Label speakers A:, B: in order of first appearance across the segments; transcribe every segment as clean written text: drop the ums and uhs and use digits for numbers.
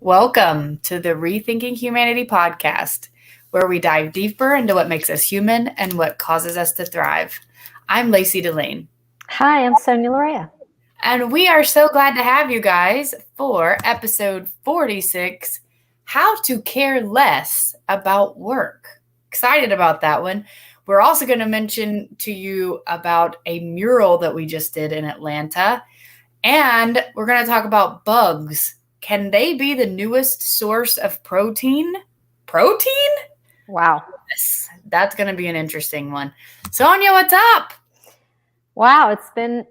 A: Welcome to the Rethinking Humanity podcast, where we dive deeper into what makes us human and what causes us to thrive. I'm Lacey Delane.
B: Hi, I'm Sonya Larrea.
A: And we are so glad to have you guys for episode 46, How to Care Less About Work. Excited about that one. We're also going to mention to you about a mural that we just did in Atlanta. And we're going to talk about bugs. Can they be the newest source of protein? Protein?
B: Wow.
A: Yes, that's going to be an interesting one. Sonya, what's up?
B: Wow, it's been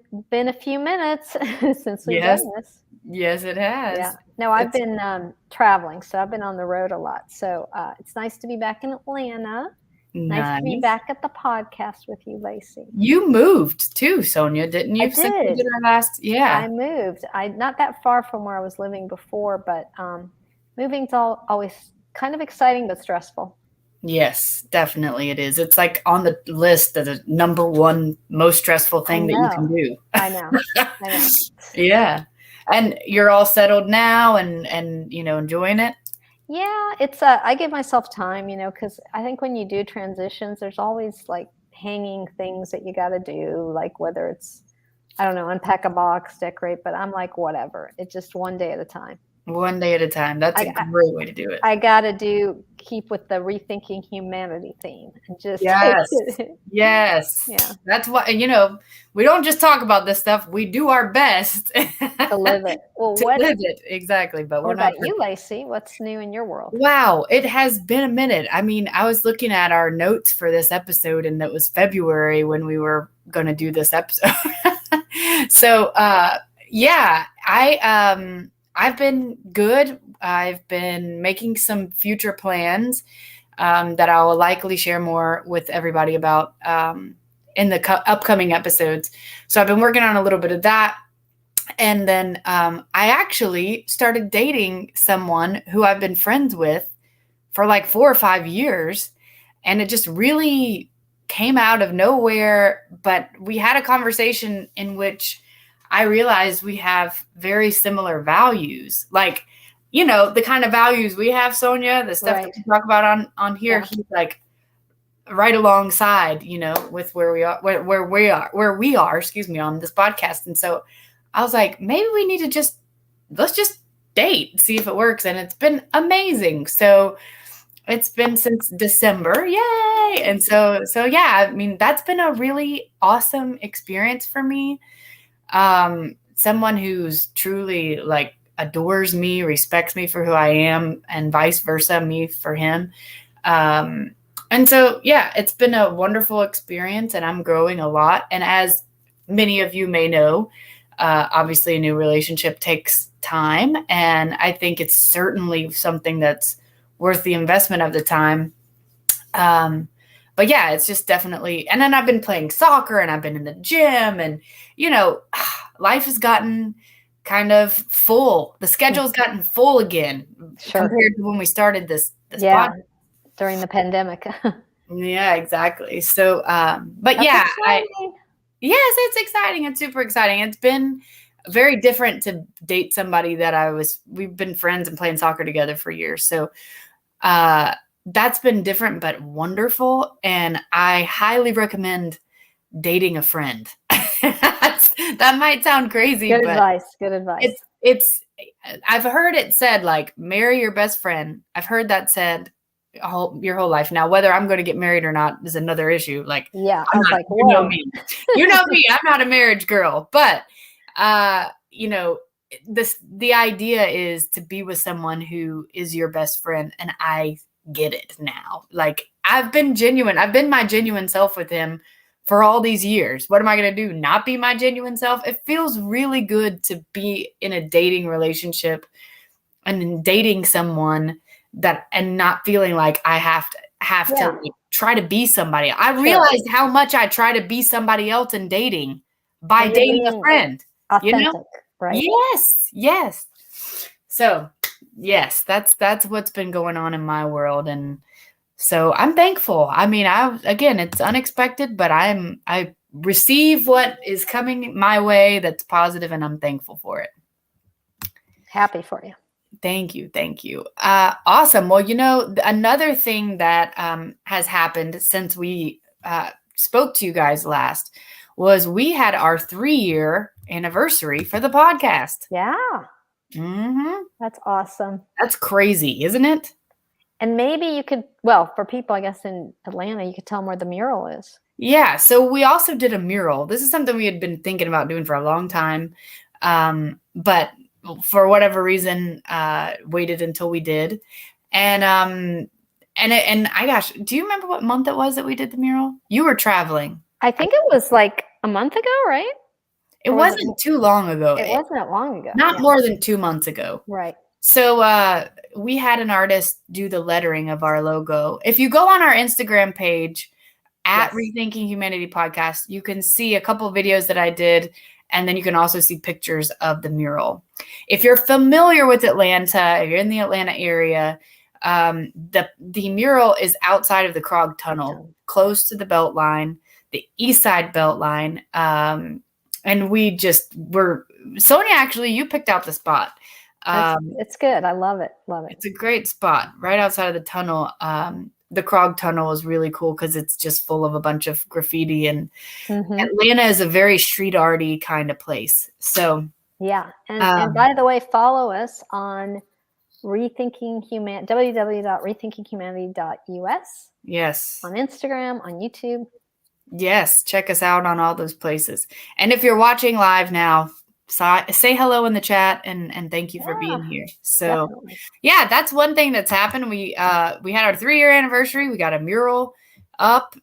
B: a few minutes since we've done this.
A: Yes, it has.
B: Yeah. No, I've been traveling, so I've been on the road a lot. So it's nice to be back in Atlanta. Nice to be back at the podcast with you, Lacey.
A: You moved too, Sonya, didn't you?
B: I did.
A: Yeah.
B: I moved. Not that far from where I was living before, but moving's always kind of exciting but stressful.
A: Yes, definitely it is. It's like on the list of the number one most stressful thing that you can do.
B: I know.
A: Yeah. And you're all settled now and enjoying it?
B: Yeah, it's I give myself time, because I think when you do transitions, there's always like hanging things that you got to do, like whether it's, I don't know, unpack a box, decorate, but I'm like, whatever. It's just one day at a time.
A: One day at a time. That's a great way to do it.
B: I got to keep with the Rethinking Humanity theme. And just
A: yes. Yes.
B: Yeah.
A: That's what, we don't just talk about this stuff. We do our best
B: to live it.
A: Well, live it. Exactly. But
B: what about you, Lacey? What's new in your world?
A: Wow. It has been a minute. I mean, I was looking at our notes for this episode, and it was February when we were going to do this episode. So, yeah, I've been good. I've been making some future plans that I will likely share more with everybody about in the upcoming episodes. So I've been working on a little bit of that. And then I actually started dating someone who I've been friends with for like 4 or 5 years. And it just really came out of nowhere. But we had a conversation in which I realized we have very similar values, like, the kind of values we have, Sonya, the stuff that we talk about on here. Yeah. He's like right alongside, with where we are, on this podcast. And so I was like, maybe we need to let's just date, see if it works. And it's been amazing. So it's been since December. Yay. And so yeah, I mean, that's been a really awesome experience for me. Someone who's truly like adores me, respects me for who I am, and vice versa, me for him. And so, yeah, it's been a wonderful experience, and I'm growing a lot. And as many of you may know, obviously a new relationship takes time, and I think it's certainly something that's worth the investment of the time. But yeah, it's just definitely, and then I've been playing soccer and I've been in the gym, and, life has gotten kind of full. The schedule's gotten full again compared to when we started this podcast.
B: During the pandemic.
A: Yeah, exactly. So, but that's yes, it's exciting. It's super exciting. It's been very different to date somebody that we've been friends and playing soccer together for years. So, that's been different, but wonderful. And I highly recommend dating a friend. That might sound crazy.
B: Good advice.
A: It's I've heard it said, like, marry your best friend. I've heard that said your whole life. Now, whether I'm going to get married or not is another issue. Like,
B: yeah,
A: you know me. I'm not a marriage girl, but the idea is to be with someone who is your best friend. And I get it now. Like, I've been genuine. I've been my genuine self with him for all these years. What am I going to do? Not be my genuine self? It feels really good to be in a dating relationship and dating someone and not feeling like I have to try to be somebody. I realized how much I try to be somebody else in dating by dating a friend.
B: Authentic, right?
A: Yes. So, yes, that's what's been going on in my world, and so I'm thankful. I mean, it's unexpected, but I receive what is coming my way that's positive, and I'm thankful for it.
B: Happy for you.
A: Thank you. Thank you. Awesome. Well, another thing that has happened since we spoke to you guys last was we had our 3-year anniversary for the podcast.
B: Yeah.
A: Mm-hmm.
B: That's awesome.
A: That's crazy, isn't it?
B: And maybe you could, well, for people, I guess, in Atlanta, you could tell them where the mural is.
A: Yeah. So we also did a mural. This is something we had been thinking about doing for a long time. But for whatever reason, waited until we did. And gosh, do you remember what month it was that we did the mural? You were traveling.
B: I think it was like a month ago, right?
A: It wasn't too long ago.
B: It wasn't that long ago.
A: Not more than 2 months ago.
B: Right.
A: So we had an artist do the lettering of our logo. If you go on our Instagram page at Rethinking Humanity Podcast, you can see a couple of videos that I did, and then you can also see pictures of the mural. If you're familiar with Atlanta, if you're in the Atlanta area, the mural is outside of the Krog Tunnel, close to the Beltline, the East Side Beltline. And we just were, Sonya, actually, you picked out the spot.
B: It's good. I love it. Love it.
A: It's a great spot right outside of the tunnel. The Krog Tunnel is really cool because it's just full of a bunch of graffiti, and Atlanta is a very street arty kind of place. So
B: yeah. And by the way, follow us on www.rethinkinghumanity.us.
A: Yes.
B: On Instagram, on YouTube.
A: Yes. Check us out on all those places. And if you're watching live now, say hello in the chat and thank you for being here. So definitely. Yeah, that's one thing that's happened. We had our 3-year anniversary. We got a mural up.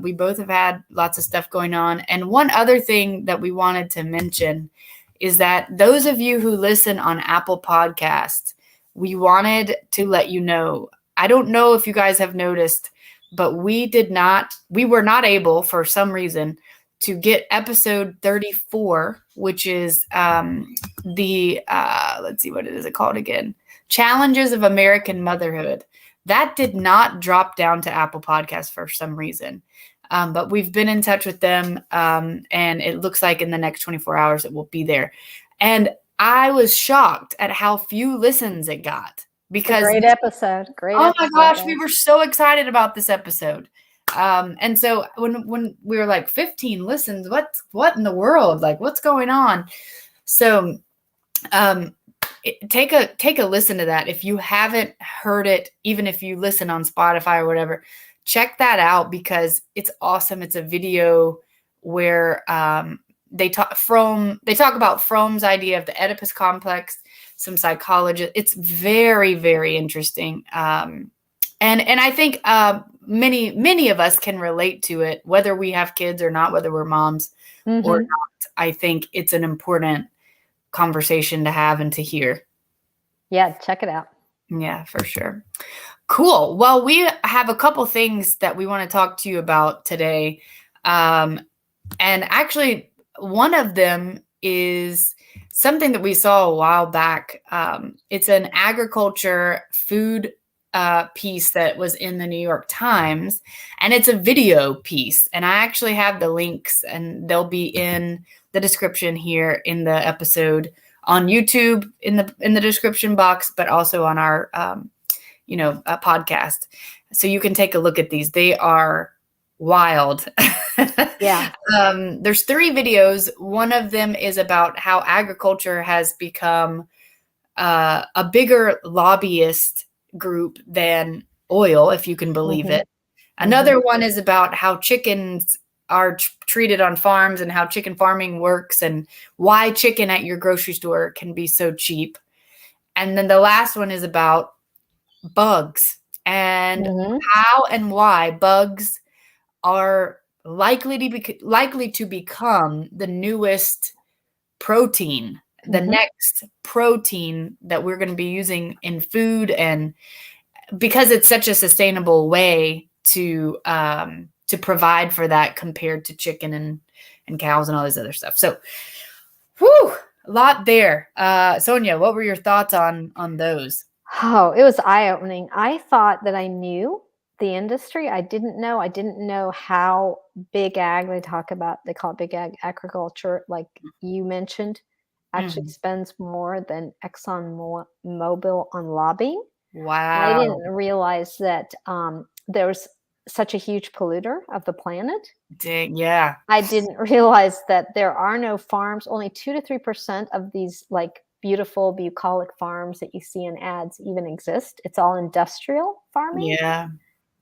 A: We both have had lots of stuff going on. And one other thing that we wanted to mention is that those of you who listen on Apple Podcasts, we wanted to let you know, I don't know if you guys have noticed, but we were not able for some reason to get episode 34, which is let's see, what is it called again? Challenges of American Motherhood. That did not drop down to Apple Podcasts for some reason. But we've been in touch with them, and it looks like in the next 24 hours it will be there. And I was shocked at how few listens it got. Because
B: great episode.
A: Oh my gosh, we were so excited about this episode. And so when we were like 15 listens, what in the world? Like, what's going on? So take a listen to that. If you haven't heard it, even if you listen on Spotify or whatever, check that out because it's awesome. It's a video where they talk about Fromm's idea of the Oedipus complex, some psychology. It's very, very interesting. And I think many of us can relate to it, whether we have kids or not, whether we're moms or not. I think it's an important conversation to have and to hear.
B: Yeah, check it out.
A: Yeah, for sure. Cool. Well, we have a couple things that we want to talk to you about today. And actually, one of them is something that we saw a while back. It's an agriculture food piece that was in the New York Times, and it's a video piece. And I actually have the links, and they'll be in the description here in the episode on YouTube in the description box, but also on our podcast. So you can take a look at these. They are wild.
B: Yeah.
A: There's 3 videos. One of them is about how agriculture has become a bigger lobbyist group than oil, if you can believe it. Another one is about how chickens are treated on farms and how chicken farming works and why chicken at your grocery store can be so cheap. And then the last one is about bugs and how and why bugs are likely to become the newest protein, the next protein that we're going to be using in food, and because it's such a sustainable way to provide for that compared to chicken and cows and all this other stuff. So, a lot there. Sonya, what were your thoughts on those?
B: Oh, it was eye-opening. I thought that I knew the industry. I didn't know how big ag, they call it big ag agriculture, like you mentioned. actually spends more than ExxonMobil on lobbying. I
A: Wow.
B: didn't realize that there's such a huge polluter of the planet.
A: Dang, yeah.
B: I didn't realize that there are no farms. Only 2 to 3% of these like beautiful bucolic farms that you see in ads even exist. It's all industrial farming.
A: Yeah.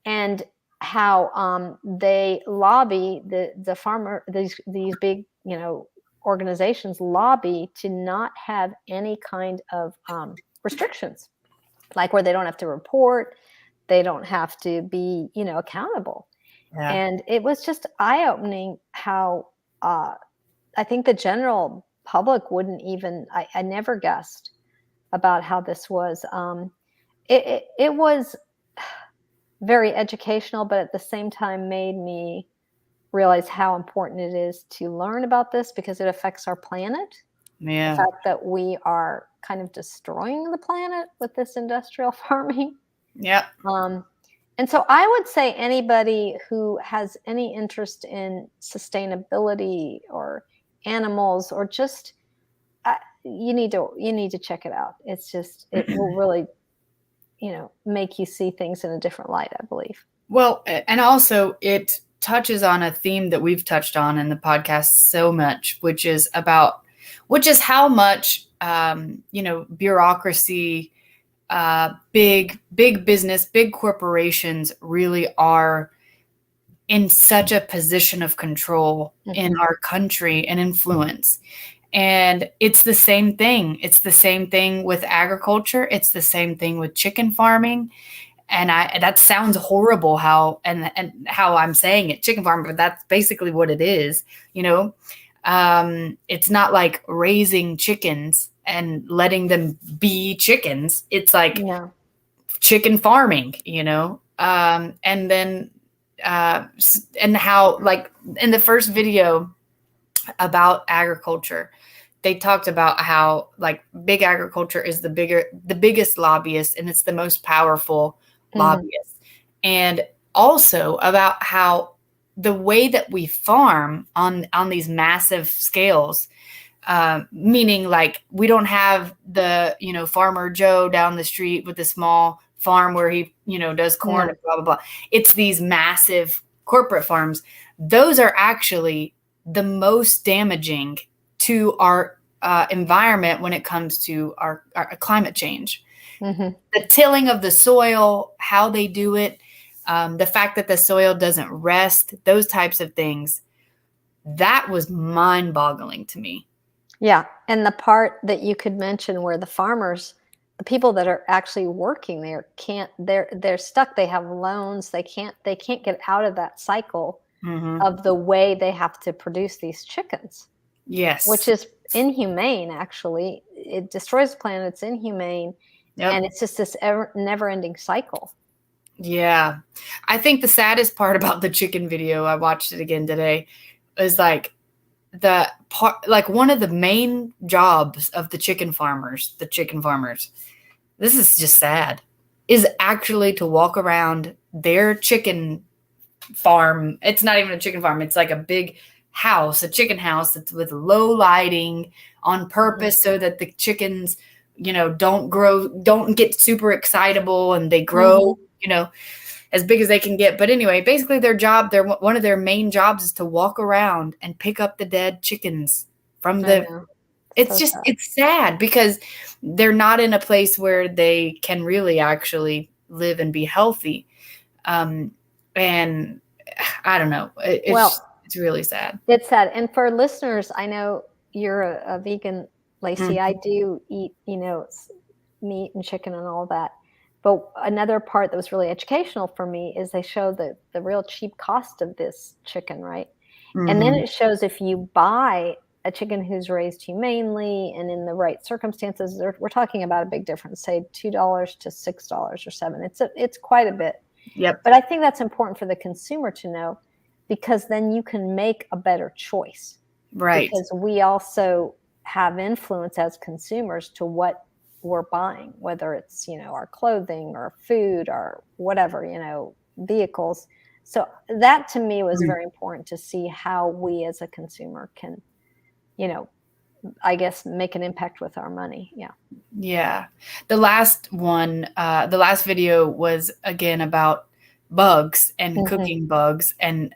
B: And how they lobby the farmer, these big, organizations lobby to not have any kind of restrictions, like where they don't have to report, they don't have to be, accountable.
A: Yeah.
B: And it was just eye-opening how I think the general public wouldn't even, I never guessed about how this was. It was very educational, but at the same time made me realize how important it is to learn about this because it affects our planet. The
A: Yeah.
B: fact that we are kind of destroying the planet with this industrial farming.
A: Yep.
B: And so I would say anybody who has any interest in sustainability or animals or just you need to check it out. It's just it will really make you see things in a different light, I believe.
A: Well, and also it touches on a theme that we've touched on in the podcast so much, which is how much bureaucracy, big business, big corporations really are in such a position of control in our country and influence. And it's the same thing. It's the same thing with agriculture. It's the same thing with chicken farming. And that sounds horrible how I'm saying it, chicken farm, but that's basically what it is. It's not like raising chickens and letting them be chickens. It's like chicken farming, and then and how, like, in the first video about agriculture, they talked about how, like, big agriculture is the biggest lobbyist, and it's the most powerful lobbyist. And also about how the way that we farm on these massive scales, meaning like we don't have the, farmer Joe down the street with a small farm where he, does corn and blah, blah, blah. It's these massive corporate farms. Those are actually the most damaging to our environment when it comes to our climate change. The tilling of the soil, how they do it, the fact that the soil doesn't rest, those types of things, that was mind-boggling to me.
B: Yeah, and the part that you could mention where the farmers, the people that are actually working there they're stuck. They have loans. They can't get out of that cycle of the way they have to produce these chickens.
A: Yes.
B: Which is inhumane, actually. It destroys the planet. It's inhumane. Yep. And it's just this never-ending cycle.
A: Yeah. I think the saddest part about the chicken video, I watched it again today, is like one of the main jobs of the chicken farmers, this is just sad, is actually to walk around their chicken farm. It's not even a chicken farm. It's like a big house, a chicken house that's with low lighting on purpose so that the chickens, don't get super excitable and they grow, as big as they can get. But anyway, basically one of their main jobs is to walk around and pick up the dead chickens from it's sad because they're not in a place where they can really actually live and be healthy. And I don't know. It's really sad.
B: It's sad. And for listeners, I know you're a vegan, Lacey. I do eat, meat and chicken and all that. But another part that was really educational for me is they show the real cheap cost of this chicken, right? And then it shows if you buy a chicken who's raised humanely and in the right circumstances, we're talking about a big difference, say $2 to $6 or $7. It's quite a bit.
A: Yep.
B: But I think that's important for the consumer to know, because then you can make a better choice.
A: Right.
B: Because we also have influence as consumers to what we're buying, whether it's, our clothing or food or whatever, vehicles. So that to me was very important to see how we as a consumer can, I guess, make an impact with our money. Yeah.
A: Yeah. The last video was again about bugs and cooking bugs. And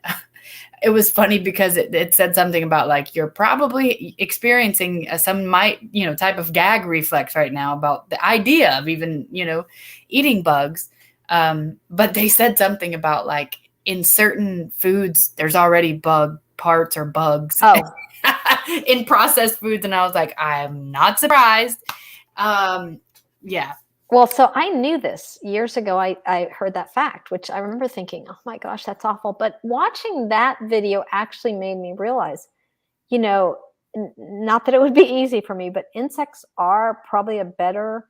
A: it was funny because it said something about like, you're probably experiencing some type of gag reflex right now about the idea of even, eating bugs. But they said something about like in certain foods, there's already bug parts or bugs in processed foods. And I was like, I'm not surprised. Yeah.
B: Well, so I knew this years ago. I heard that fact, which I remember thinking, oh my gosh, that's awful. But watching that video actually made me realize, not that it would be easy for me, but insects are probably a better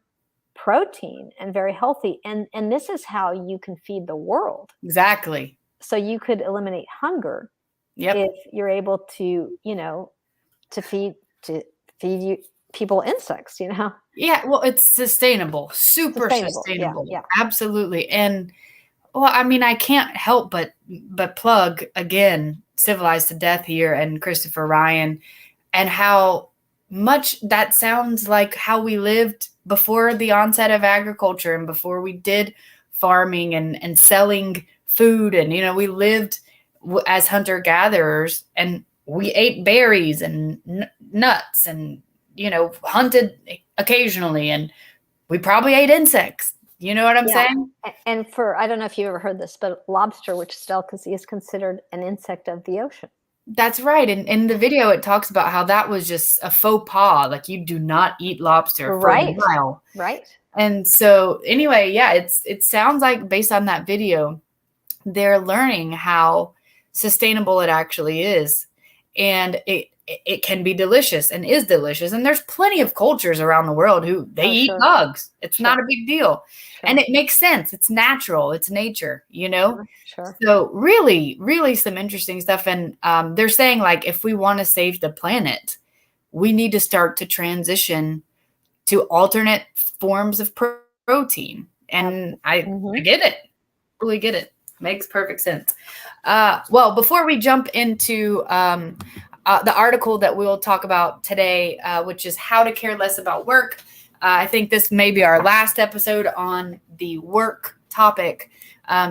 B: protein and very healthy. And this is how you can feed the world.
A: Exactly.
B: So you could eliminate hunger if you're able to, to feed you people insects,
A: Yeah, well, it's sustainable, super sustainable.
B: Yeah.
A: Absolutely. And well, I mean, I can't help but plug again Civilized to Death here and Christopher Ryan, and how much that sounds like how we lived before the onset of agriculture and before we did farming and selling food. And we lived as hunter-gatherers, and we ate berries and nuts and hunted occasionally, and we probably ate insects. You know what I'm saying?
B: And I don't know if you ever heard this, but lobster, which is delicacy, is considered an insect of the ocean.
A: That's right. And in the video, it talks about how that was just a faux pas. Like, you do not eat lobster for a while.
B: Right.
A: And so anyway, yeah, it sounds like based on that video, they're learning how sustainable it actually is. And it can be delicious and is delicious. And there's plenty of cultures around the world who they eat bugs. It's not a big deal. And it makes sense. It's natural. It's nature,
B: Sure.
A: So really, really some interesting stuff. And they're saying, like, if we want to save the planet, we need to start to transition to alternate forms of protein. And I get it. Really get it. Makes perfect sense. Well, before we jump into the article that we'll talk about today, which is how to care less about work. I think this may be our last episode on the work topic.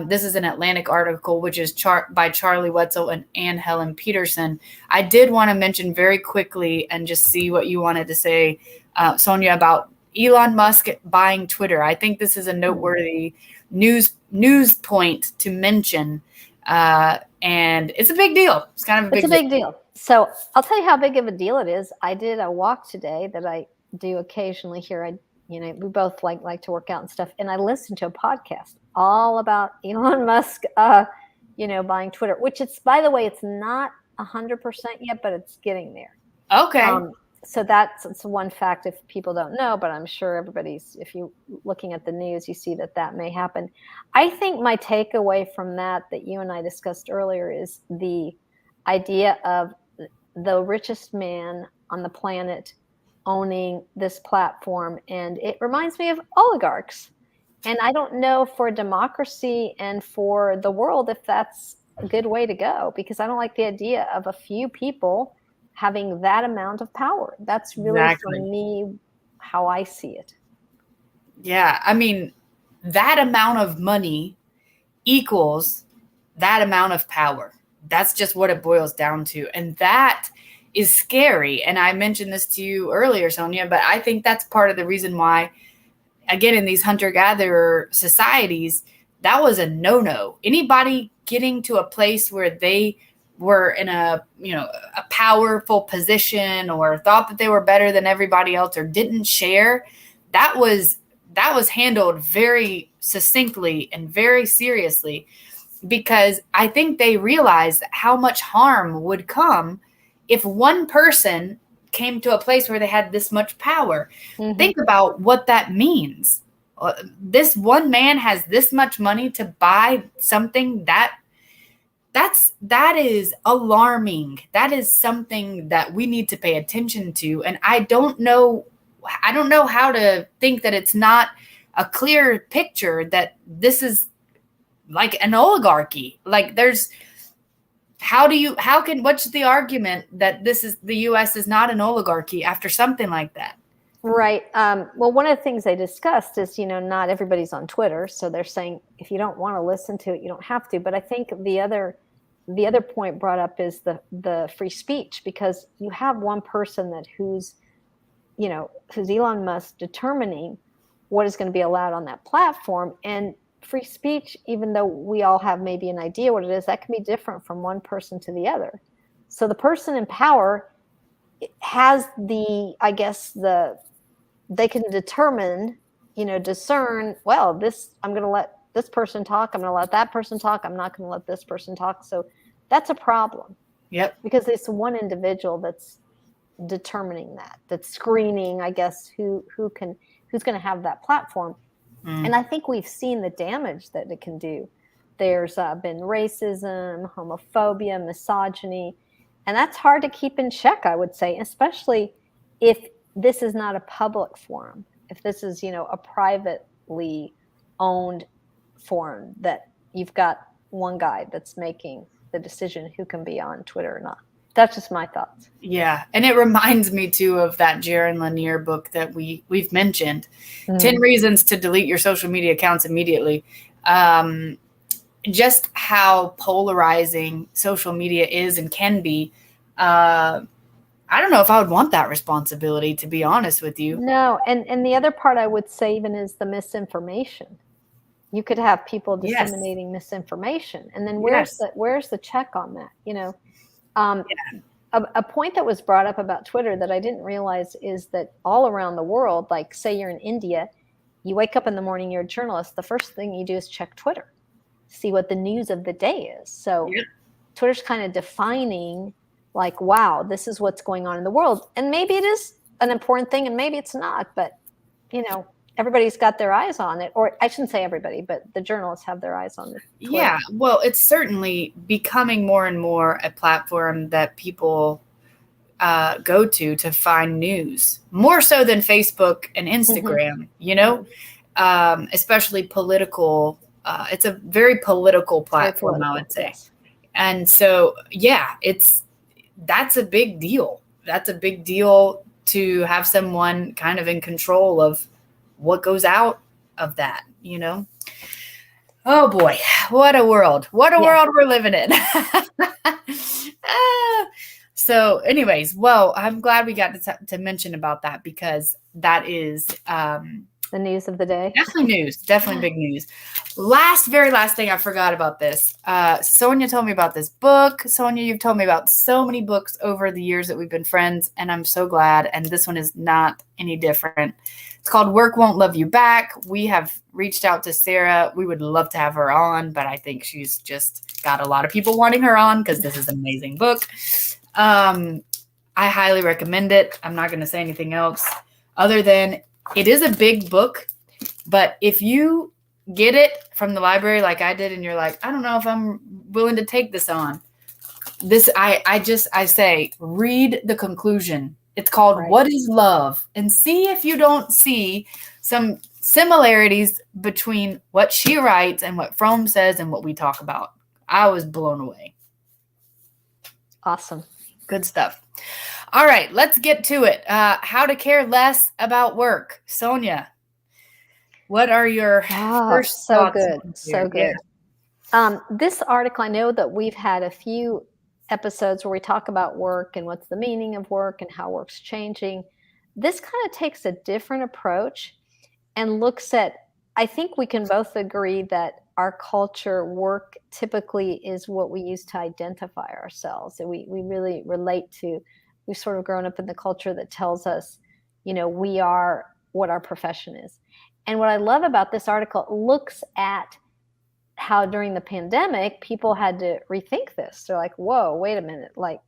A: This is an Atlantic article, which is by Charlie Wetzel and Anne Helen Peterson. I did want to mention very quickly and just see what you wanted to say, Sonya, about Elon Musk buying Twitter. I think this is a noteworthy news point to mention. And it's a big deal. It's kind of a big
B: deal. So I'll tell you how big of a deal it is. I did a walk today that I do occasionally here. We both like to work out and stuff. And I listened to a podcast all about Elon Musk, buying Twitter, which by the way, it's not 100% yet, but it's getting there.
A: Okay.
B: So it's one fact if people don't know, but I'm sure if you're looking at the news, you see that may happen. I think my takeaway from that you and I discussed earlier is the idea of the richest man on the planet owning this platform. And it reminds me of oligarchs. And I don't know for democracy and for the world if that's a good way to go, because I don't like the idea of a few people having that amount of power. That's really, for me, how I see it.
A: Yeah. I mean, that amount of money equals that amount of power. That's just what it boils down to. And that is scary. And I mentioned this to you earlier, Sonya, but I think that's part of the reason why, again, in these hunter-gatherer societies, that was a no-no. Anybody getting to a place where they were in a powerful position or thought that they were better than everybody else or didn't share, that was handled very succinctly and very seriously, because I think they realized how much harm would come if one person came to a place where they had this much power. Mm-hmm. Think about what that means. This one man has this much money to buy something that is alarming. That is something that we need to pay attention to. And I don't know how to think that it's not a clear picture that this is like an oligarchy. Like, there's what's the argument that the US is not an oligarchy after something like that?
B: Right. Well, one of the things they discussed is, not everybody's on Twitter. So they're saying if you don't want to listen to it, you don't have to. But I think the other point brought up is the free speech, because you have one person who's Elon Musk determining what is going to be allowed on that platform. And free speech, even though we all have maybe an idea what it is, that can be different from one person to the other. So the person in power has they can determine, discern, well, I'm going to let this person talk. I'm going to let that person talk. I'm not going to let this person talk. So that's a problem.
A: Yep.
B: Because it's one individual that's determining that's screening, I guess, who's going to have that platform. And I think we've seen the damage that it can do. There's been racism, homophobia, misogyny, and that's hard to keep in check, I would say, especially if this is not a public forum. If this is, a privately owned forum that you've got one guy that's making the decision who can be on Twitter or not. That's just my thoughts.
A: Yeah. And it reminds me too of that Jaron Lanier book that we've mentioned, 10 Reasons to Delete Your Social Media Accounts Immediately. Just how polarizing social media is and can be. I don't know if I would want that responsibility, to be honest with you.
B: No. And the other part I would say even is the misinformation. You could have people disseminating misinformation. And then where's the check on that? A point that was brought up about Twitter that I didn't realize is that all around the world, like say you're in India, you wake up in the morning, you're a journalist, the first thing you do is check Twitter, see what the news of the day is. So Twitter's kind of defining like, wow, this is what's going on in the world. And maybe it is an important thing and maybe it's not, but everybody's got their eyes on it, or I shouldn't say everybody, but the journalists have their eyes on it.
A: Yeah, well, it's certainly becoming more and more a platform that people go to find news, more so than Facebook and Instagram, especially political. It's a very political platform, I would say.
B: Yes.
A: And so, that's a big deal. That's a big deal to have someone kind of in control of what goes out of that, Oh boy, what a world. What a world we're living in. So anyways, well, I'm glad we got to mention about that, because that is
B: the news of the day.
A: Definitely big news. Very last thing, I forgot about this. Sonya told me about this book. Sonya, you've told me about so many books over the years that we've been friends, and I'm so glad. And this one is not any different. It's called Work Won't Love You Back. We have reached out to Sarah. We would love to have her on, but I think she's just got a lot of people wanting her on because this is an amazing book. I highly recommend it. I'm not going to say anything else other than it is a big book, but if you get it from the library like I did and you're like, I don't know if I'm willing to take this on, I say read the conclusion. It's called What is Love? And see if you don't see some similarities between what she writes and what Fromm says and what we talk about. I was blown away.
B: Awesome.
A: Good stuff. All right, let's get to it. How to care less about work. Sonya, what are your first thoughts?
B: So good. Yeah. This article, I know that we've had a few episodes where we talk about work and what's the meaning of work and how work's changing. This kind of takes a different approach and looks at, I think we can both agree that our culture, work typically is what we use to identify ourselves. And we really relate to, we've sort of grown up in the culture that tells us, we are what our profession is. And what I love about this article, it looks at how during the pandemic, people had to rethink this. They're like, whoa, wait a minute. Like,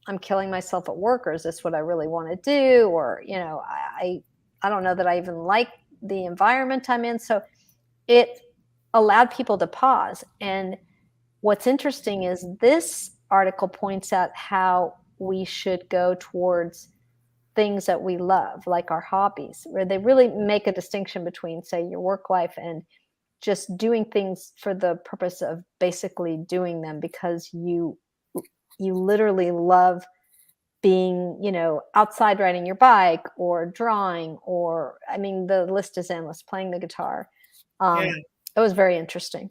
B: I'm killing myself at work, or is this what I really want to do? Or, I don't know that I even like the environment I'm in. So it allowed people to pause. And what's interesting is this article points out how we should go towards things that we love, like our hobbies, where they really make a distinction between, say, your work life and just doing things for the purpose of basically doing them because you you literally love being, outside riding your bike or drawing, or, I mean, the list is endless, playing the guitar.
A: Yeah.
B: It was very interesting.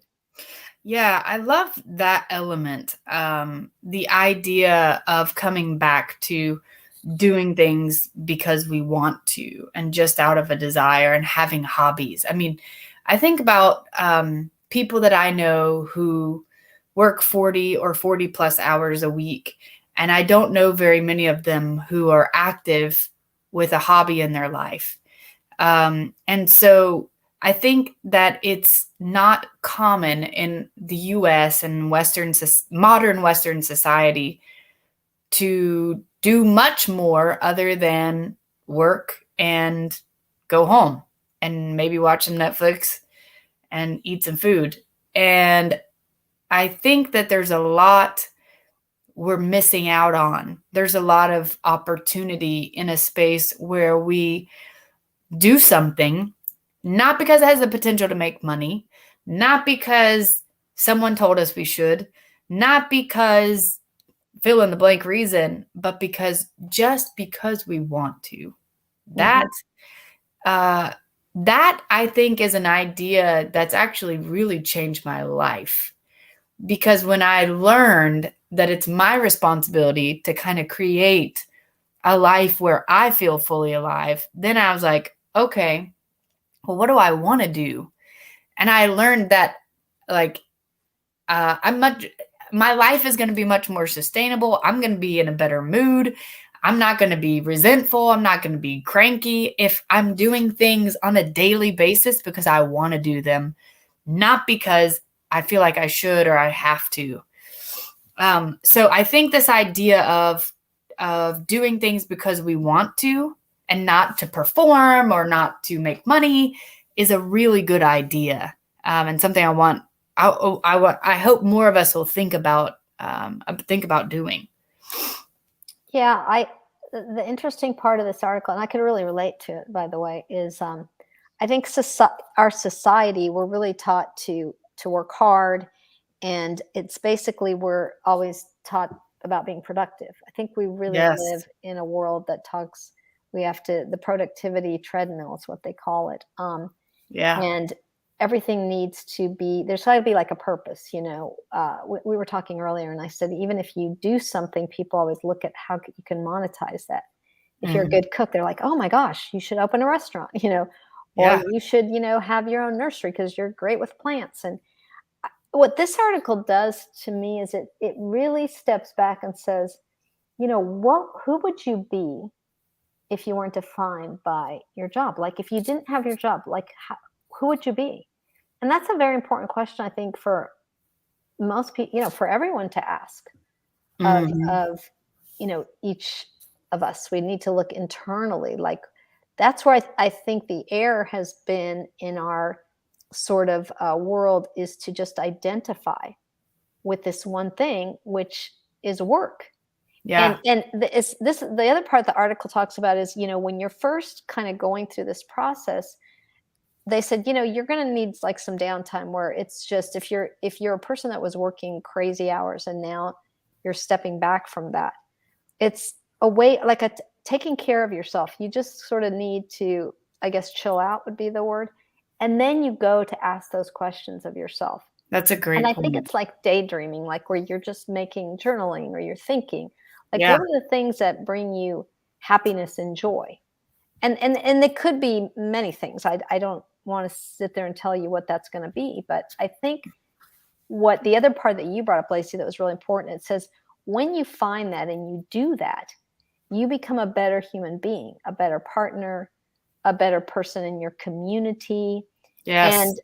A: Yeah, I love that element. The idea of coming back to doing things because we want to and just out of a desire, and having hobbies. I mean, I think about people that I know who work 40 or 40 plus hours a week, and I don't know very many of them who are active with a hobby in their life. And so I think that it's not common in the US and modern Western society to do much more other than work and go home and maybe watch some Netflix and eat some food. And I think that there's a lot we're missing out on. There's a lot of opportunity in a space where we do something, not because it has the potential to make money, not because someone told us we should, not because fill in the blank reason, but just because we want to. That, that I think is an idea that's actually really changed my life. Because when I learned that it's my responsibility to kind of create a life where I feel fully alive, then I was like, okay, well, what do I want to do? And I learned that, like, my life is going to be much more sustainable. I'm going to be in a better mood. I'm not going to be resentful. I'm not going to be cranky if I'm doing things on a daily basis because I want to do them, not because I feel like I should or I have to. So I think this idea of doing things because we want to and not to perform or not to make money is a really good idea, and something I hope more of us will think about doing.
B: Yeah, the interesting part of this article, and I could really relate to it, by the way, is I think our society, we're really taught to work hard, and it's basically we're always taught about being productive. I think we really live in a world that talks. We have the productivity treadmill is what they call it. And everything needs to be, there's got to be like a purpose, we were talking earlier, and I said, even if you do something, people always look at how you can monetize that. If you're a good cook, they're like, oh my gosh, you should open a restaurant, or you should, have your own nursery because you're great with plants. And what this article does to me is it really steps back and says, who would you be if you weren't defined by your job? Like, if you didn't have your job, like, who would you be? And that's a very important question, I think, for most people, for everyone to ask of each of us. We need to look internally. Like, that's where I think the error has been in our sort of world, is to just identify with this one thing, which is work.
A: Yeah.
B: And the other part the article talks about is, when you're first kind of going through this process, they said, you're going to need like some downtime where it's just, if you're a person that was working crazy hours and now you're stepping back from that, it's a way, like taking care of yourself. You just sort of need to, I guess, chill out would be the word. And then you go to ask those questions of yourself.
A: That's a great
B: point. And I think it's like daydreaming, like where you're just making journaling or you're thinking, like, what are the things that bring you happiness and joy? And it could be many things. I don't want to sit there and tell you what that's going to be, but I think what the other part that you brought up, Lacey, that was really important, it says, when you find that and you do that, you become a better human being, a better partner, a better person in your community.
A: Yes.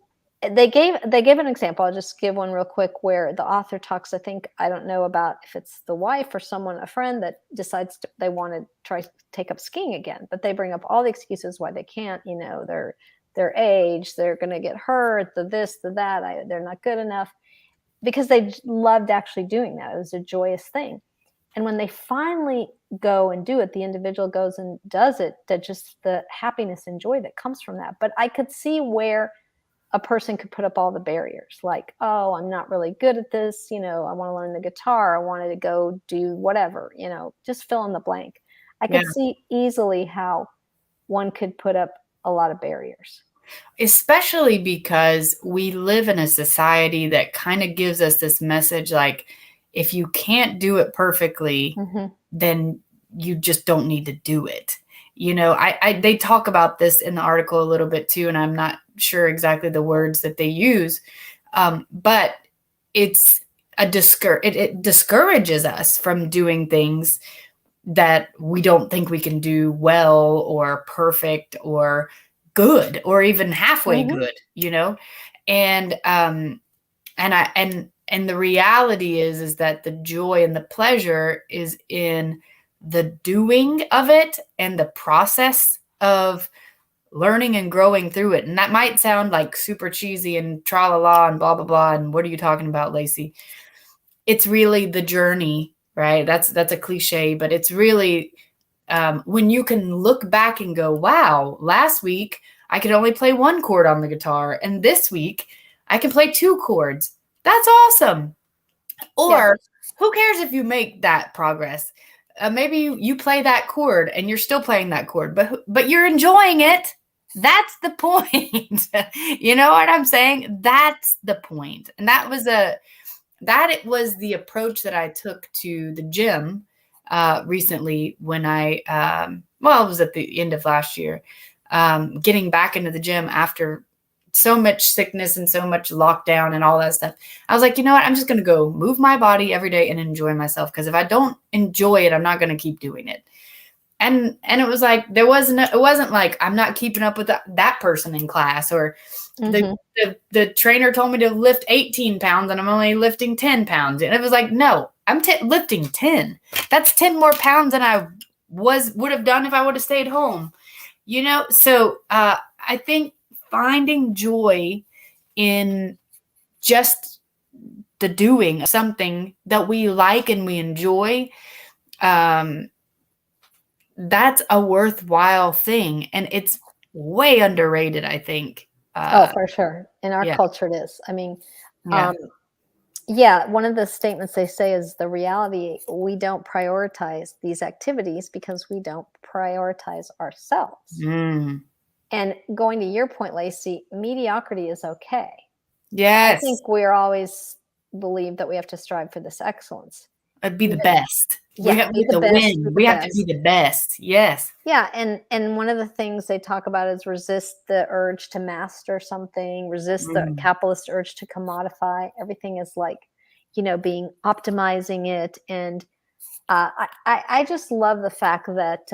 B: And they gave an example. I'll just give one real quick, where the author talks, I don't know about if it's the wife or someone, a friend, that decides they want to try to take up skiing again, but they bring up all the excuses why they can't, their age, they're going to get hurt, the this, the that, they're not good enough, because they loved actually doing that. It was a joyous thing. And when they finally go and do it, the individual goes and does it, that just the happiness and joy that comes from that. But I could see where a person could put up all the barriers, like, oh, I'm not really good at this, I want to learn the guitar, I wanted to go do whatever, just fill in the blank. I
A: Yeah.
B: could see easily how one could put up a lot of barriers.
A: Especially because we live in a society that kind of gives us this message like, if you can't do it perfectly, then you just don't need to do it. They talk about this in the article a little bit too, and I'm not sure exactly the words that they use, but it's it discourages us from doing things that we don't think we can do well or perfect or good or even halfway good, and the reality is that the joy and the pleasure is in the doing of it and the process of learning and growing through it. And that might sound like super cheesy and tra-la-la and blah blah blah and what are you talking about, Lacey? It's really the journey, right? That's a cliche, but it's really when you can look back and go, wow, last week I could only play one chord on the guitar, and this week I can play 2 chords. That's awesome. Or who cares if you make that progress? Maybe you play that chord and you're still playing that chord, but you're enjoying it. That's the point. You know what I'm saying? That's the point. And it was the approach that I took to the gym recently when it was at the end of last year, getting back into the gym after so much sickness and so much lockdown and all that stuff. I was like, you know what? I'm just going to go move my body every day and enjoy myself. Because if I don't enjoy it, I'm not going to keep doing it. And it was like, it wasn't like I'm not keeping up with that person in class, or the trainer told me to lift 18 pounds and I'm only lifting 10 pounds. And it was like, no, I'm lifting 10. That's 10 more pounds than I would have done if I would have stayed home. So I think finding joy in just the doing of something that we like and we enjoy, that's a worthwhile thing. And it's way underrated, I think.
B: For sure. In our culture, it is. I mean, one of the statements they say is the reality, we don't prioritize these activities because we don't prioritize ourselves. And going to your point, Lacey, mediocrity is okay.
A: Yes.
B: I think we're always believe that we have to strive for this excellence.
A: It'd be the best.
B: We have to win.
A: We have to be the best. Yes.
B: Yeah. And one of the things they talk about is resist the urge to master something, resist the capitalist urge to commodify. Everything is like, being optimizing it. And I just love the fact that,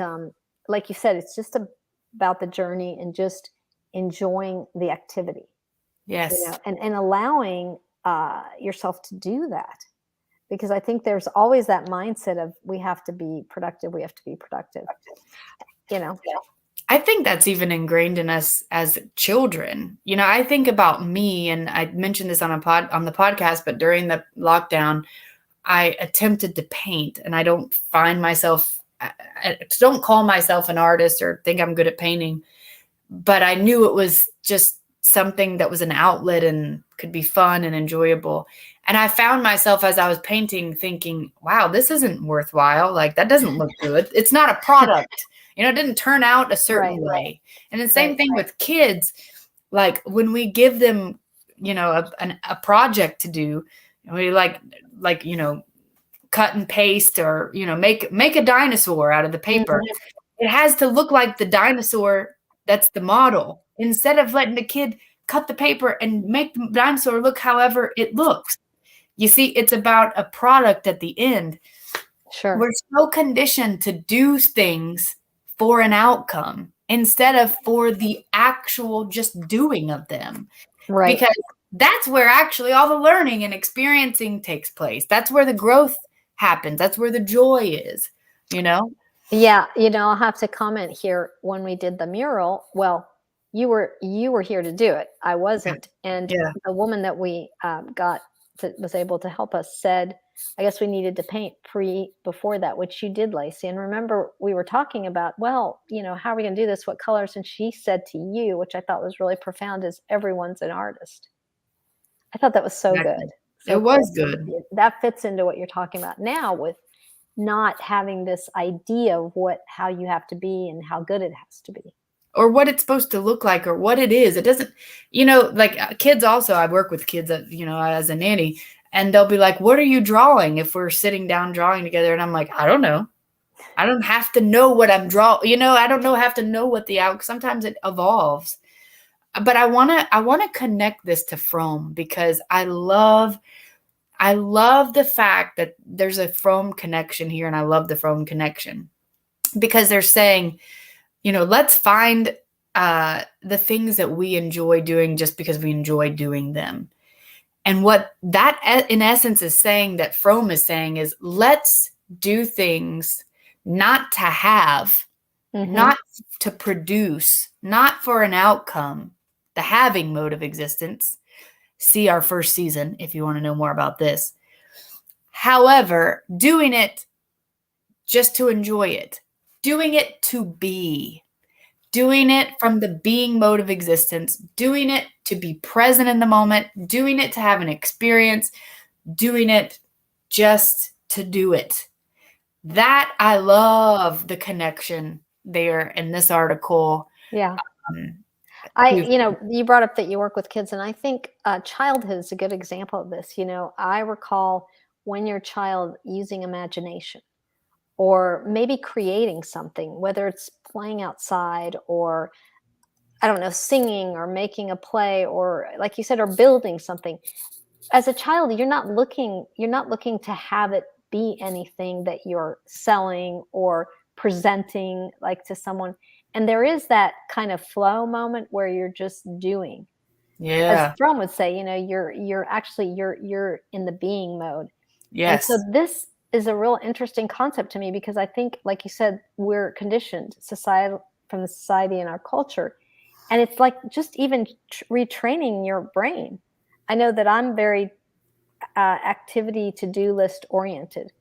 B: like you said, it's just about the journey and just enjoying the activity.
A: Yes.
B: And allowing yourself to do that. Because I think there's always that mindset of we have to be productive.
A: I think that's even ingrained in us as children. I think about me, and I mentioned this on the podcast, but during the lockdown, I attempted to paint, and I don't call myself an artist or think I'm good at painting, but I knew it was just something that was an outlet and could be fun and enjoyable. And I found myself as I was painting thinking, wow, this isn't worthwhile. Like, that doesn't look good. It's not a product. It didn't turn out a certain way. And the same thing with kids. Like, when we give them, a project to do, we cut and paste or, make a dinosaur out of the paper. It has to look like the dinosaur that's the model, instead of letting the kid cut the paper and make the dinosaur look however it looks. You see, it's about a product at the end.
B: Sure.
A: We're so conditioned to do things for an outcome instead of for the actual just doing of them.
B: Right.
A: Because that's where actually all the learning and experiencing takes place. That's where the growth happens. That's where the joy is,
B: Yeah. I'll have to comment here. When we did the mural, well, you were here to do it. I wasn't. And the woman that we got was able to help us said, I guess we needed to paint before that, which you did, Lacey. And remember, we were talking about, well, how are we going to do this? What colors? And she said to you, which I thought was really profound, is everyone's an artist. I thought that was so
A: Exactly.
B: good. So
A: it was good.
B: That fits into what you're talking about now with not having this idea of how you have to be and how good it has to be.
A: Or what it's supposed to look like or what it is. It doesn't, like kids also, I work with kids, as a nanny, and they'll be like, what are you drawing if we're sitting down drawing together? And I'm like, I don't know. I don't have to know what I'm drawing. I don't have to know what sometimes it evolves. But I want to connect this to Fromm because I love the fact that there's a Fromm connection here, and I love the Fromm connection because they're saying, let's find the things that we enjoy doing just because we enjoy doing them. And what that in essence is saying, that Fromm is saying, is let's do things not to have, not to produce, not for an outcome, the having mode of existence. See our first season if you want to know more about this. However, doing it just to enjoy it, doing it to be, doing it from the being mode of existence, doing it to be present in the moment, doing it to have an experience, doing it just to do it. That I love the connection there in this article.
B: Yeah. You brought up that you work with kids, and I think childhood is a good example of this. I recall when your child using imagination or maybe creating something, whether it's playing outside or, I don't know, singing or making a play or, like you said, or building something. As a child, you're not looking to have it be anything that you're selling or presenting like to someone. And there is that kind of flow moment where you're just doing.
A: Yeah.
B: As Fromm would say, you're in the being mode.
A: Yes.
B: And so this is a real interesting concept to me because I think, like you said, we're conditioned from the society and our culture. And it's like just even retraining your brain. I know that I'm very activity to-do list oriented.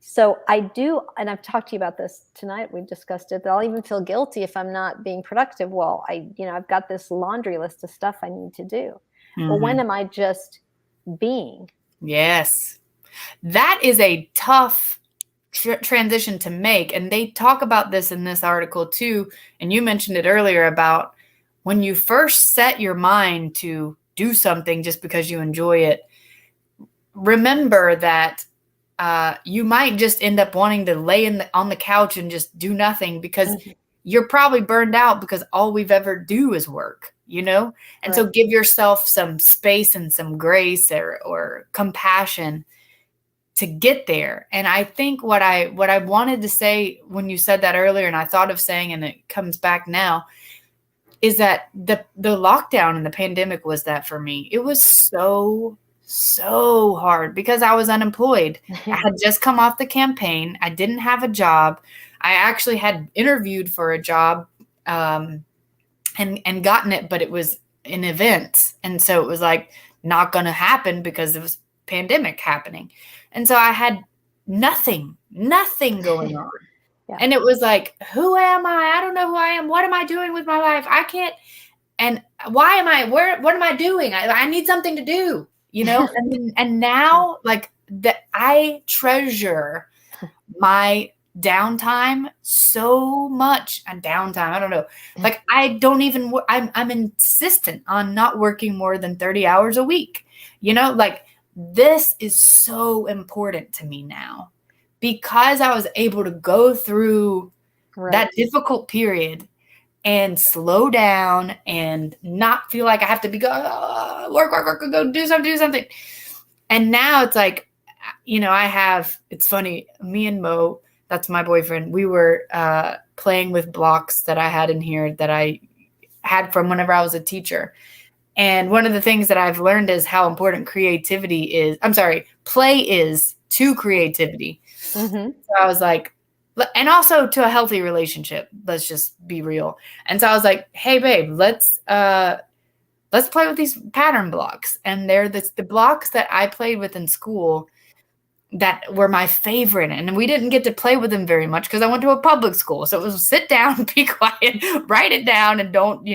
B: So I do, and I've talked to you about this tonight, we discussed it, that I'll even feel guilty if I'm not being productive. Well, I've got this laundry list of stuff I need to do. Well, when am I just being?
A: Yes. That is a tough transition to make. And they talk about this in this article too. And you mentioned it earlier about when you first set your mind to do something just because you enjoy it, remember that you might just end up wanting to lay on the couch and just do nothing because you're probably burned out because all we've ever do is work, And right. So give yourself some space and some grace or compassion to get there. And I think what I wanted to say when you said that earlier, and I thought of saying, and it comes back now, is that the lockdown and the pandemic was that for me. It was so hard because I was unemployed. I had just come off the campaign. I didn't have a job. I actually had interviewed for a job and gotten it, but it was an event. And so it was like not going to happen because it was pandemic happening. And so I had nothing going on. Yeah. And it was like, who am I? I don't know who I am. What am I doing with my life? I can't. And why am I, what am I doing? I need something to do, and now like that I treasure my downtime so much. And downtime, I don't know. Like I don't even, I'm insistent on not working more than 30 hours a week, like this is so important to me now because I was able to go through that difficult period and slow down and not feel like I have to be work, go do something. And now it's like, it's funny, me and Mo, that's my boyfriend, we were playing with blocks that I had in here that I had from whenever I was a teacher. And one of the things that I've learned is how important play is to creativity. So I was like, and also to a healthy relationship, let's just be real. And so I was like, hey babe, let's let's play with these pattern blocks. And they're the blocks that I played with in school that were my favorite. And we didn't get to play with them very much because I went to a public school. So it was sit down, be quiet, write it down, and don't,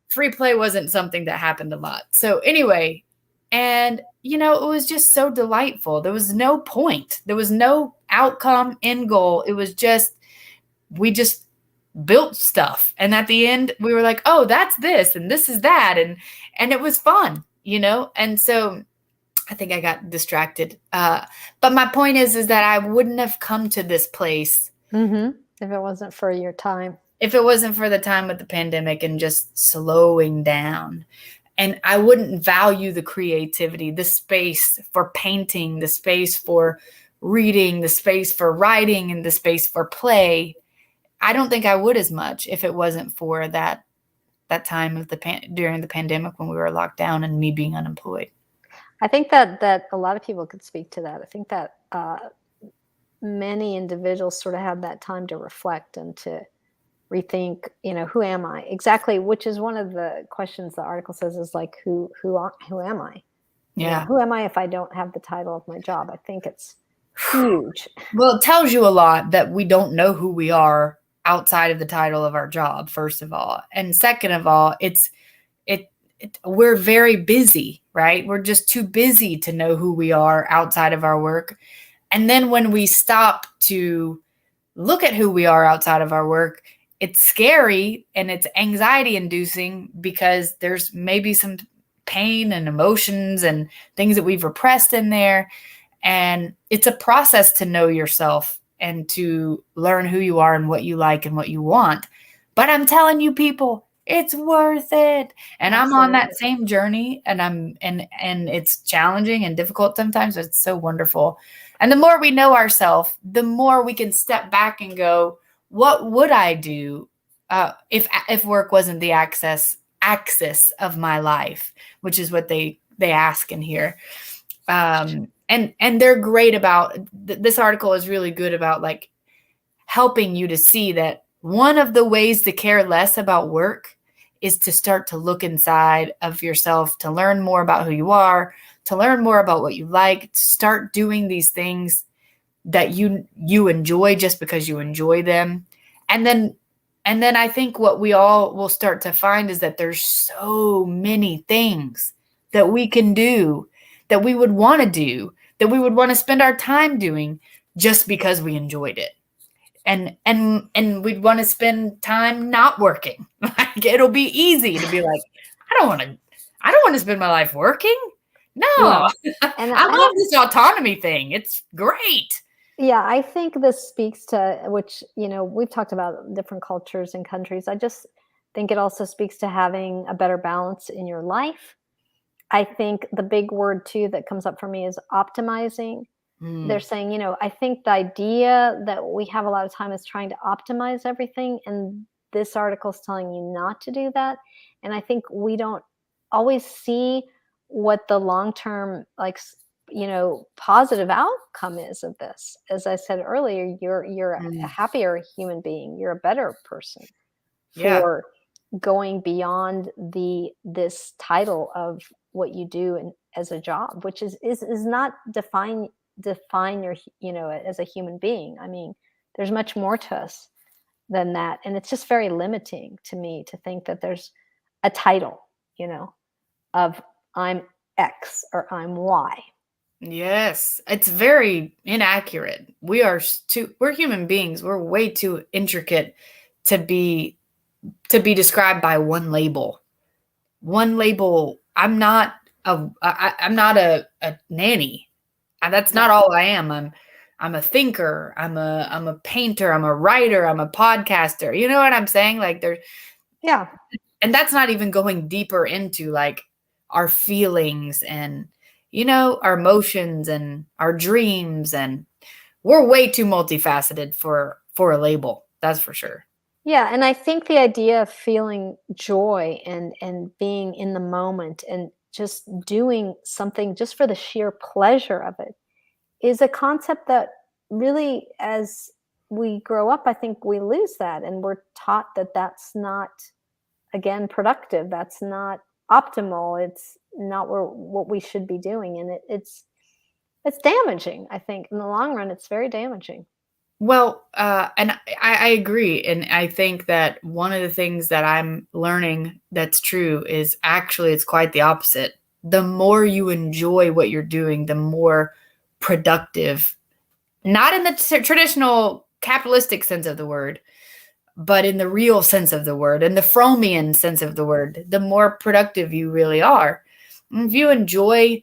A: free play wasn't something that happened a lot. So anyway, and, it was just so delightful. There was no point. There was no outcome, end goal. It was just, we just built stuff. And at the end, we were like, oh, that's this, and this is that. And it was fun, And so I think I got distracted. But my point is that I wouldn't have come to this place
B: if it wasn't for your time.
A: If it wasn't for the time with the pandemic and just slowing down. And I wouldn't value the creativity, the space for painting, the space for reading, the space for writing, and the space for play. I don't think I would as much if it wasn't for that time of during the pandemic when we were locked down and me being unemployed.
B: I think that a lot of people could speak to that. I think that many individuals sort of have that time to reflect and to rethink, who am I exactly? Which is one of the questions the article says is like, who am I?
A: Yeah.
B: Who am I if I don't have the title of my job? I think it's huge.
A: Well, it tells you a lot that we don't know who we are outside of the title of our job, first of all. And second of all, we're very busy, right? We're just too busy to know who we are outside of our work. And then when we stop to look at who we are outside of our work, it's scary and it's anxiety inducing because there's maybe some pain and emotions and things that we've repressed in there. And it's a process to know yourself and to learn who you are and what you like and what you want. But I'm telling you, people, it's worth it. And Absolutely. I'm on that same journey, and it's challenging and difficult sometimes, but it's so wonderful. And the more we know ourselves, the more we can step back and go, what would I do if work wasn't the axis of my life, which is what they ask in here. And they're great about this article is really good about like helping you to see that one of the ways to care less about work is to start to look inside of yourself, to learn more about who you are, to learn more about what you like, to start doing these things that you enjoy just because you enjoy them. And then I think what we all will start to find is that there's so many things that we can do, that we would want to do, that we would want to spend our time doing just because we enjoyed it. And we'd want to spend time not working. Like it'll be easy to be like, I don't want to spend my life working. No. Yeah. And I love this autonomy thing. It's great.
B: Yeah, I think this speaks to, which, we've talked about different cultures and countries. I just think it also speaks to having a better balance in your life. I think the big word too that comes up for me is optimizing. They're saying, I think the idea that we have a lot of time is trying to optimize everything. And this article is telling you not to do that. And I think we don't always see what the long-term, positive outcome is of this. As I said earlier, you're a happier human being. You're a better person for going beyond this title of what you do as a job, which is not define your, as a human being. I mean, there's much more to us than that. And it's just very limiting to me to think that there's a title, of I'm X or I'm Y.
A: Yes, it's very inaccurate. We're human beings. We're way too intricate to be described by one label. One label. I'm not a nanny. That's not all I am. I'm a thinker. I'm a painter. I'm a writer. I'm a podcaster. You know what I'm saying? Like and that's not even going deeper into like our feelings and our emotions and our dreams, and we're way too multifaceted for a label. That's for sure.
B: Yeah, and I think the idea of feeling joy and being in the moment and just doing something just for the sheer pleasure of it is a concept that really, as we grow up, I think we lose that, and we're taught that that's not, again, productive. That's not optimal. It's not what we should be doing, and it's damaging. I think in the long run, it's very damaging.
A: Well, and I agree. And I think that one of the things that I'm learning that's true is actually it's quite the opposite. The more you enjoy what you're doing, the more productive, not in the traditional capitalistic sense of the word, but in the real sense of the word, in the Fromian sense of the word, the more productive you really are. If you enjoy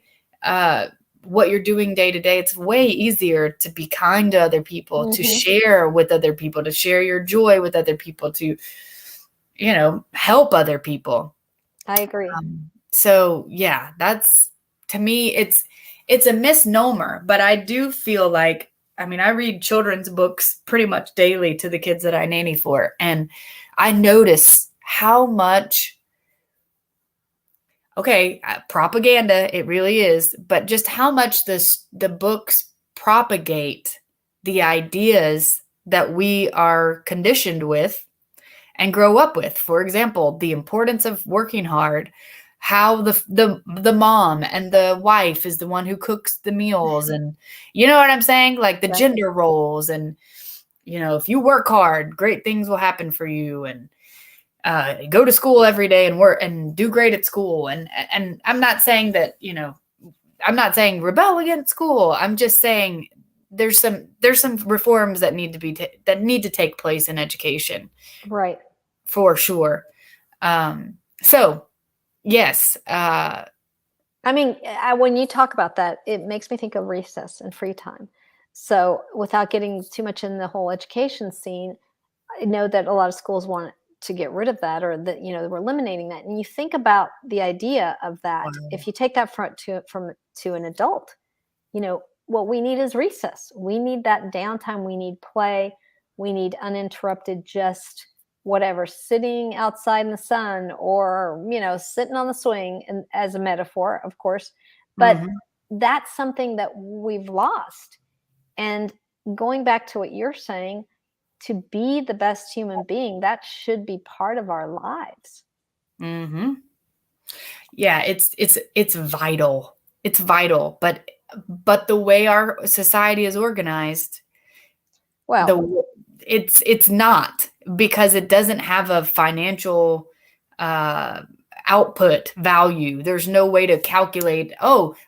A: what you're doing day to day, it's way easier to be kind to other people, to share with other people, to share your joy with other people, to, help other people.
B: I agree.
A: So yeah, that's, to me, it's a misnomer, but I do feel like, I read children's books pretty much daily to the kids that I nanny for, and I notice how much, propaganda, it really is, but just how much the books propagate the ideas that we are conditioned with and grow up with. For example, the importance of working hard, how the mom and the wife is the one who cooks the meals, and you know what I'm saying? Like the gender roles, and if you work hard, great things will happen for you, and go to school every day and work and do great at school. And I'm not saying that, I'm not saying rebel against school. I'm just saying there's some reforms that need to take place in education.
B: Right.
A: For sure. So yes.
B: When you talk about that, it makes me think of recess and free time. So without getting too much in the whole education scene, I know that a lot of schools want to get rid of that, or that, we're eliminating that. And you think about the idea of that. Wow. If you take that to an adult, what we need is recess. We need that downtime. We need play. We need uninterrupted, just whatever, sitting outside in the sun, or, sitting on the swing, and as a metaphor, of course, but that's something that we've lost. And going back to what you're saying, to be the best human being, that should be part of our lives.
A: Yeah, it's vital. It's vital, but the way our society is organized, well, it's not, because it doesn't have a financial output value. There's no way to calculate,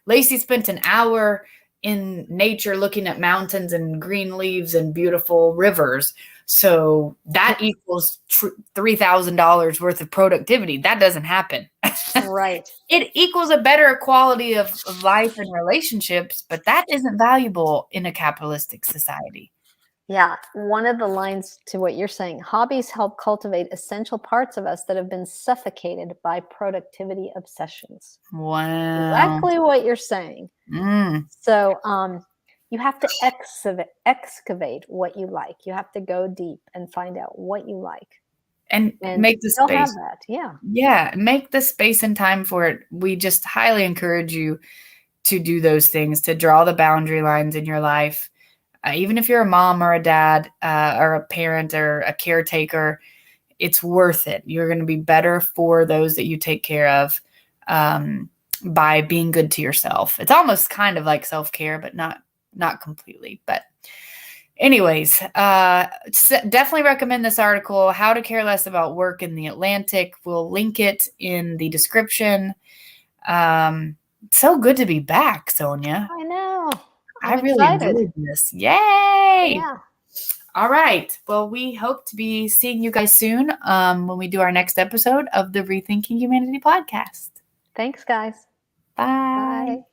A: Lacey spent an hour in nature looking at mountains and green leaves and beautiful rivers, so that equals $3,000 worth of productivity. That doesn't happen.
B: Right.
A: It equals a better quality of life and relationships, but that isn't valuable in a capitalistic society.
B: Yeah. One of the lines to what you're saying, hobbies help cultivate essential parts of us that have been suffocated by productivity obsessions.
A: Wow.
B: Exactly what you're saying. So you have to excavate what you like. You have to go deep and find out what you like.
A: And make the space.
B: Have that. Yeah.
A: Yeah. Make the space and time for it. We just highly encourage you to do those things, to draw the boundary lines in your life. Even if you're a mom or a dad or a parent or a caretaker, it's worth it. You're going to be better for those that you take care of by being good to yourself. It's almost kind of like self-care, but not completely. But anyways, definitely recommend this article, How to Care Less About Work in the Atlantic. We'll link it in the description. So good to be back, Sonya.
B: I know.
A: I really enjoyed this. Yay!
B: Yeah.
A: All right. Well, we hope to be seeing you guys soon when we do our next episode of the Rethinking Humanity podcast.
B: Thanks, guys.
A: Bye.
B: Bye.